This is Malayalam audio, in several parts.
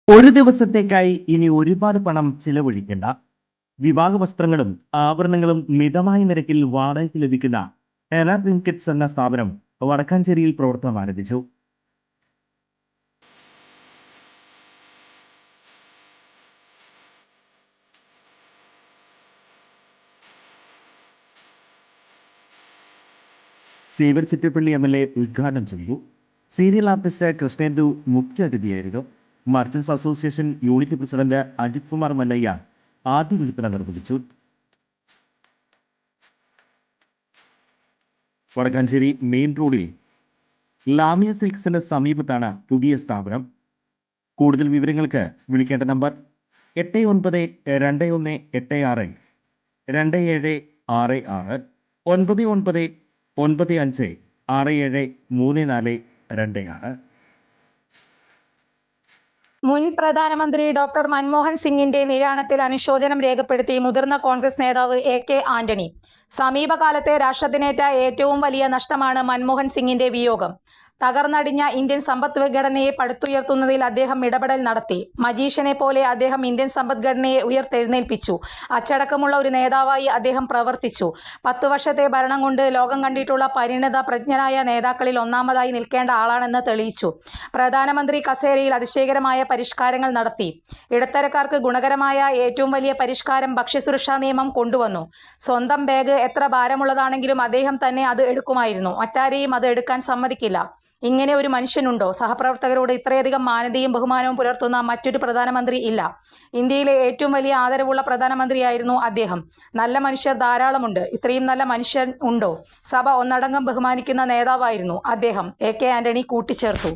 ഒരു ദിവസത്തേക്കായി ഇനി ഒരുപാട് പണം ചിലവഴിക്കേണ്ട. വിവാഹ വസ്ത്രങ്ങളും ആഭരണങ്ങളും മിതമായ നിരക്കിൽ വാടകയ്ക്ക് ലഭിക്കുന്ന ഹെറ ട്രിnkets എന്ന സ്ഥാപനം വടക്കാഞ്ചേരിയിൽ പ്രവർത്തനം ആരംഭിച്ചു. സേവർ ചിറ്റപ്പള്ളി MLA ഉദ്ഘാടനം ചെയ്തു. സീരിയൽ ആർട്ടിസ്റ്റ് കൃഷ്ണേന്ദു മുഖ്യ അതിഥിയായിരുന്നു. Merchants association unit president Ajith Kumar Mallayya ആദ്യ വിൽപ്പന നിർവഹിച്ചു. വടക്കാഞ്ചേരി മെയിൻ റോഡിൽ ലാമിയ സിൽക്സിന് സമീപത്താണ് പുതിയ സ്ഥാപനം. കൂടുതൽ വിവരങ്ങൾക്ക് വിളിക്കേണ്ട നമ്പർ 8921862766 9995673426. മുൻ പ്രധാനമന്ത്രി ഡോക്ടർ മൻമോഹൻ സിംഗിന്റെ നിര്യാണത്തിൽ അനുശോചനം രേഖപ്പെടുത്തി മുതിർന്ന കോൺഗ്രസ് നേതാവ് AK ആന്റണി. സമീപകാലത്തെ രാഷ്ട്രത്തിനേറ്റ ഏറ്റവും വലിയ നഷ്ടമാണ് മൻമോഹൻ സിംഗിന്റെ വിയോഗം. തകർന്നടിഞ്ഞ ഇന്ത്യൻ സമ്പദ്ഘടനയെ പടുത്തുയർത്തുന്നതിൽ അദ്ദേഹം ഇടപെടൽ നടത്തി. മജീഷ്യനെ പോലെ അദ്ദേഹം ഇന്ത്യൻ സമ്പദ്ഘടനയെ ഉയർത്തെഴുന്നേൽപ്പിച്ചു. അച്ചടക്കമുള്ള ഒരു നേതാവായി അദ്ദേഹം പ്രവർത്തിച്ചു. 10 വർഷത്തെ ഭരണം കൊണ്ട് ലോകം കണ്ടിട്ടുള്ള പരിണത പ്രജ്ഞരായ നേതാക്കളിൽ ഒന്നാമതായി നിൽക്കേണ്ട ആളാണെന്ന് തെളിയിച്ചു. പ്രധാനമന്ത്രി കസേരയിൽ അതിശയകരമായ പരിഷ്കാരങ്ങൾ നടത്തി. ഇടത്തരക്കാർക്ക് ഗുണകരമായ ഏറ്റവും വലിയ പരിഷ്കാരം ഭക്ഷ്യസുരക്ഷാ നിയമം കൊണ്ടുവന്നു. സ്വന്തം ബാഗ് എത്ര ഭാരമുള്ളതാണെങ്കിലും അദ്ദേഹം തന്നെ അത് എടുക്കുമായിരുന്നു. മറ്റാരെയും അത് എടുക്കാൻ സമ്മതിക്കില്ല. ഇങ്ങനെ ഒരു മനുഷ്യനുണ്ടോ? സഹപ്രവർത്തകരോട് ഇത്രയധികം മാന്യതയും ബഹുമാനവും പുലർത്തുന്ന മറ്റൊരു പ്രധാനമന്ത്രി ഇല്ല. ഇന്ത്യയിലെ ഏറ്റവും വലിയ ആദരവുള്ള പ്രധാനമന്ത്രിയായിരുന്നു അദ്ദേഹം. നല്ല മനുഷ്യർ ധാരാളമുണ്ട്. ഇത്രയും നല്ല മനുഷ്യൻ ഉണ്ടോ? സഭ ഒന്നടങ്കം ബഹുമാനിക്കുന്ന നേതാവായിരുന്നു അദ്ദേഹം. AK ആന്റണി കൂട്ടിച്ചേർത്തു.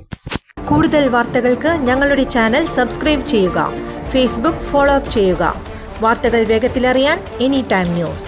കൂടുതൽ വാർത്തകൾക്ക് ഞങ്ങളുടെ ചാനൽ സബ്സ്ക്രൈബ് ചെയ്യുക. ഫേസ്ബുക്ക് ഫോളോ അപ്പ് ചെയ്യുക. വാർത്തകൾ വേഗത്തിലറിയാൻ Anytime News.